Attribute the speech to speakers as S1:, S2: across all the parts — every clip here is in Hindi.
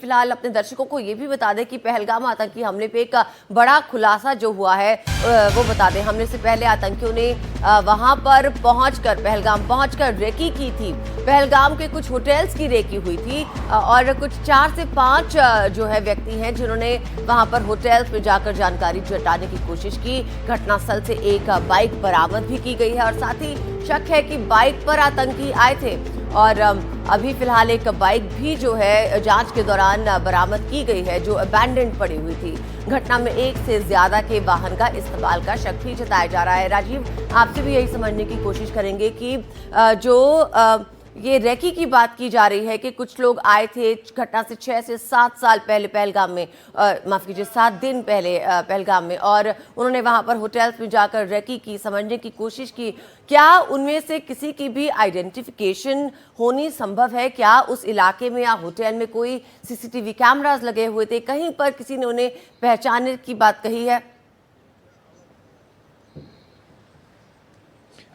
S1: फिलहाल अपने दर्शकों को ये भी बता दें कि पहलगाम आतंकी हमले पे एक बड़ा खुलासा जो हुआ है वो बता दें। हमले से पहले आतंकियों ने वहां पर पहलगाम पहुंचकर रेकी की थी। पहलगाम के कुछ होटल्स की रेकी हुई थी और कुछ 4 से 5 जो है व्यक्ति हैं जिन्होंने वहां पर होटल्स में जाकर जानकारी जुटाने की कोशिश की। घटनास्थल से एक बाइक बरामद भी की गई है और साथ ही शक है कि बाइक पर आतंकी आए थे और अभी फिलहाल एक बाइक भी जो है जांच के दौरान बरामद की गई है जो अबैंडन्ड पड़ी हुई थी। घटना में एक से ज्यादा के वाहन का इस्तेमाल का शक भी जताया जा रहा है। राजीव, आपसे भी यही समझने की कोशिश करेंगे कि ये रेकी की बात की जा रही है कि कुछ लोग आए थे घटना से 6 से 7 साल पहले पहलगाम में, माफ कीजिए 7 दिन पहले पहलगाम में, और उन्होंने वहां पर होटल्स में जाकर रेकी की, समझने की कोशिश की। क्या उनमें से किसी की भी आइडेंटिफिकेशन होनी संभव है? क्या उस इलाके में या होटल में कोई सीसीटीवी कैमरास लगे हुए थे? कहीं पर किसी ने उन्हें पहचानने की बात कही है?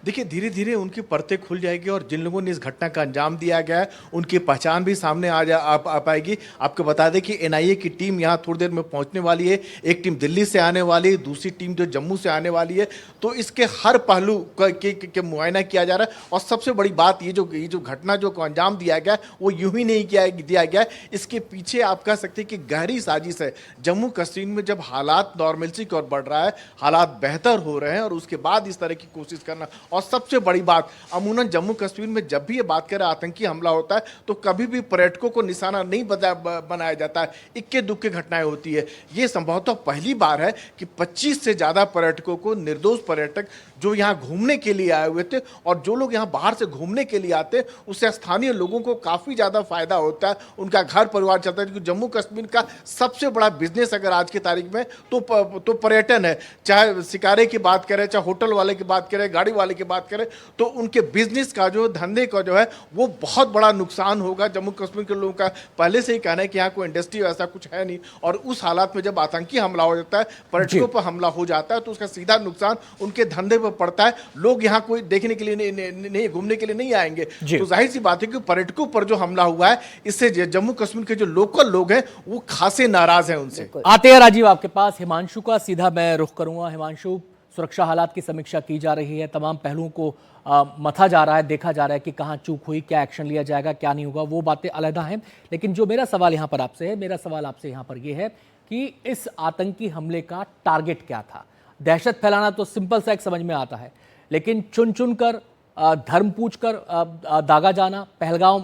S2: देखिए, धीरे धीरे उनकी परतें खुल जाएगी और जिन लोगों ने इस घटना का अंजाम दिया गया है उनकी पहचान भी सामने आ पाएगी। आपको बता दें कि एनआईए की टीम यहाँ थोड़ी देर में पहुँचने वाली है। एक टीम दिल्ली से आने वाली है, दूसरी टीम जो जम्मू से आने वाली है। तो इसके हर पहलू के मुआयना किया जा रहा है। और सबसे बड़ी बात ये जो घटना जो अंजाम दिया गया वो यूं ही नहीं दिया गया है। इसके पीछे आप कह सकते हैं कि गहरी साजिश है। जम्मू कश्मीर में जब हालात नॉर्मलसी की ओर बढ़ रहा है, हालात बेहतर हो रहे हैं और उसके बाद इस तरह की कोशिश करना। और सबसे बड़ी बात, अमूमन जम्मू कश्मीर में जब भी ये बात करें आतंकी हमला होता है तो कभी भी पर्यटकों को निशाना नहीं बनाया जाता है। इक्के दुक्के घटनाएं होती है। ये संभवतः पहली बार है कि 25 से ज्यादा पर्यटकों को, निर्दोष पर्यटक जो यहाँ घूमने के लिए आए हुए थे, और जो लोग यहाँ बाहर से घूमने के लिए आते हैं उससे स्थानीय लोगों को काफी ज्यादा फायदा होता है, उनका घर परिवार चलता है। क्योंकि जम्मू कश्मीर का सबसे बड़ा बिजनेस अगर आज की तारीख में तो पर्यटन है। चाहे शिकारे की बात करें, चाहे होटल वाले की बात करें, गाड़ी वाले की बात करें, तो उनके बिजनेस का जो धंधे का जो है वो बहुत बड़ा नुकसान होगा। जम्मू कश्मीर के लोगों का पहले से ही कहना है कि यहाँ कोई इंडस्ट्री ऐसा कुछ है नहीं, और उस हालात में जब आतंकी हमला हो जाता है, पर्यटकों पर हमला हो जाता है, तो उसका सीधा नुकसान उनके धंधे पर पड़ता है। लोग यहाँ कोई देखने के लिए नहीं, घूमने के लिए नहीं आएंगे। तो जाहिर सी बात है कि पर्यटकों पर जो हमला हुआ है, इससे जम्मू कश्मीर के जो लोकल लोग हैं वो खासे नाराज हैं उनसे।
S3: आते हैं राजीव आपके पास। हिमांशु का सीधा मैं रुख करूंगा। हिमांशु, सुरक्षा हालात की समीक्षा की जा रही है, तमाम पहलुओं को मथा जा रहा है, देखा जा रहा है कि कहाँ चूक हुई, क्या एक्शन लिया जाएगा, क्या नहीं होगा, वो बातें अलग हैं। लेकिन जो मेरा सवाल यहाँ पर आपसे है, मेरा सवाल आपसे यहाँ पर यह है कि इस आतंकी हमले का टारगेट क्या था? दहशत फैलाना तो सिंपल सा एक समझ में आता है, लेकिन चुन चुन कर, धर्म पूछ कर दागा जाना, पहलगाम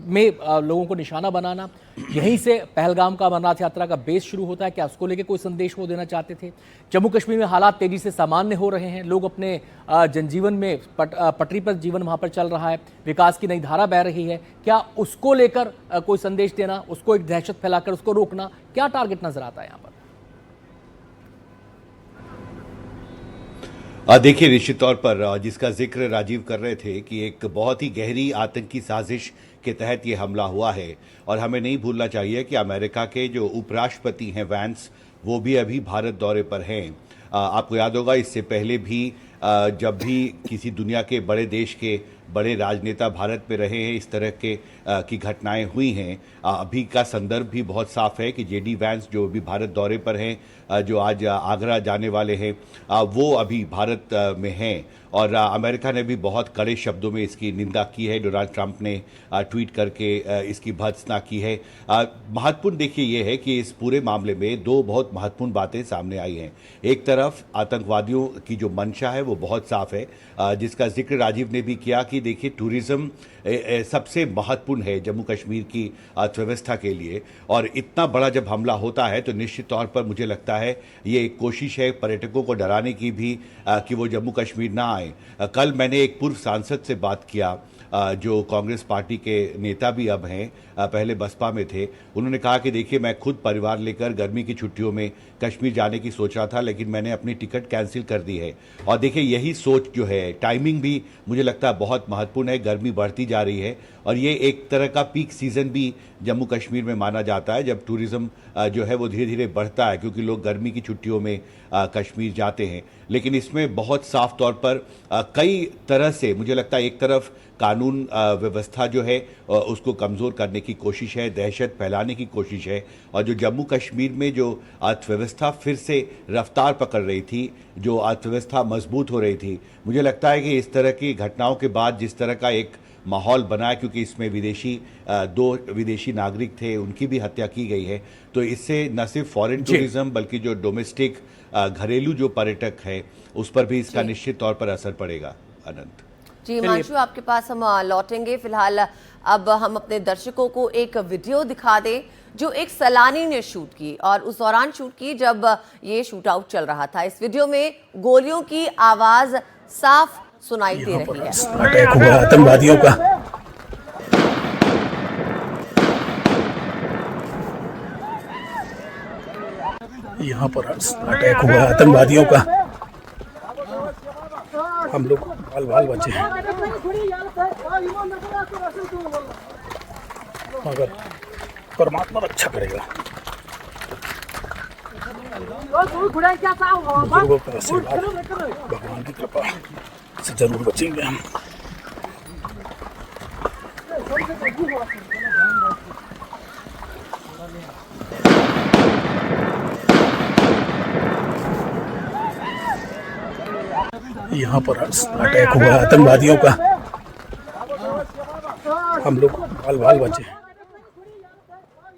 S3: में लोगों को निशाना बनाना, यहीं से पहलगाम का अमरनाथ यात्रा का बेस शुरू होता है। क्या उसको लेके कोई संदेश वो देना चाहते थे? जम्मू कश्मीर में हालात तेजी से सामान्य हो रहे हैं, लोग अपने जनजीवन में पटरी पर जीवन वहाँ पर चल रहा है, विकास की नई धारा बह रही है। क्या उसको लेकर कोई संदेश देना, उसको एक दहशत फैलाकर उसको रोकना, क्या टारगेट नजर आता है यहाँ पर?
S4: देखिए, निश्चित तौर पर जिसका जिक्र राजीव कर रहे थे कि एक बहुत ही गहरी आतंकी साजिश के तहत ये हमला हुआ है। और हमें नहीं भूलना चाहिए कि अमेरिका के जो उपराष्ट्रपति हैं वैंस, वो भी अभी भारत दौरे पर हैं। आपको याद होगा इससे पहले भी जब भी किसी दुनिया के बड़े देश के बड़े राजनेता भारत में रहे हैं, इस तरह के की घटनाएं हुई हैं। अभी का संदर्भ भी बहुत साफ है कि जेडी वैंस जो भी भारत दौरे पर हैं, जो आज आगरा जाने वाले हैं, वो अभी भारत में हैं। और अमेरिका ने भी बहुत कड़े शब्दों में इसकी निंदा की है। डोनाल्ड ट्रंप ने ट्वीट करके इसकी भर्त्सना की है। महत्वपूर्ण देखिए ये है कि इस पूरे मामले में दो बहुत महत्वपूर्ण बातें सामने आई हैं। एक तरफ आतंकवादियों की जो मंशा है वो बहुत साफ है, जिसका जिक्र राजीव ने भी किया कि देखिए टूरिज्म सबसे महत्वपूर्ण है जम्मू कश्मीर की अर्थव्यवस्था के लिए। और इतना बड़ा जब हमला होता है तो निश्चित तौर पर मुझे लगता है ये एक कोशिश है पर्यटकों को डराने की भी कि वो जम्मू कश्मीर ना आए। कल मैंने एक पूर्व सांसद से बात किया जो कांग्रेस पार्टी के नेता भी अब हैं, पहले बसपा में थे। उन्होंने कहा कि देखिए मैं खुद परिवार लेकर गर्मी की छुट्टियों में कश्मीर जाने की सोच रहा था, लेकिन मैंने अपनी टिकट कैंसिल कर दी है। और देखिए यही सोच जो है, टाइमिंग भी मुझे लगता है बहुत महत्वपूर्ण है। गर्मी बढ़ती जा रही है और ये एक तरह का पीक सीजन भी जम्मू कश्मीर में माना जाता है, जब टूरिज्म जो है वो धीरे धीरे बढ़ता है, क्योंकि लोग गर्मी की छुट्टियों में कश्मीर जाते हैं। लेकिन इसमें बहुत साफ तौर पर कई तरह से मुझे लगता है एक तरफ कानून व्यवस्था जो है उसको कमज़ोर करने की कोशिश है, दहशत फैलाने की कोशिश है, और जो जम्मू कश्मीर में जो अर्थव्यवस्था फिर से रफ्तार पकड़ रही थी, जो अर्थव्यवस्था मजबूत हो रही थी, मुझे लगता है कि इस तरह की घटनाओं के बाद जिस तरह का एक माहौल बना है, क्योंकि इसमें दो विदेशी नागरिक थे, उनकी भी हत्या की गई है, तो इससे न सिर्फ फॉरेन टूरिज्म बल्कि जो डोमेस्टिक घरेलू जो पर्यटक है उस पर भी इसका निश्चित तौर पर असर पड़ेगा। अनंत
S1: जी हिमांशु, आपके पास हम लौटेंगे। फिलहाल अब हम अपने दर्शकों को एक वीडियो दिखा दें जो एक सैलानी ने शूट की, और उस दौरान शूट की जब ये शूट आउट चल रहा था। इस वीडियो में गोलियों की आवाज साफ सुनाई दे रही है।
S5: अटैक हुआ आतंकवादियों का। यहाँ पर अटैक हुआ आतंकवादियों का। हम लोग बाल बचे हैं, मगर परमात्मा रक्षा करेगा। बुजुर्गों का आशीर्वाद, भगवान की कृपा से जरूर बचेंगे हम। यहाँ पर अटैक हुआ आतंकवादियों का। हम लोग बाल बचे हैं।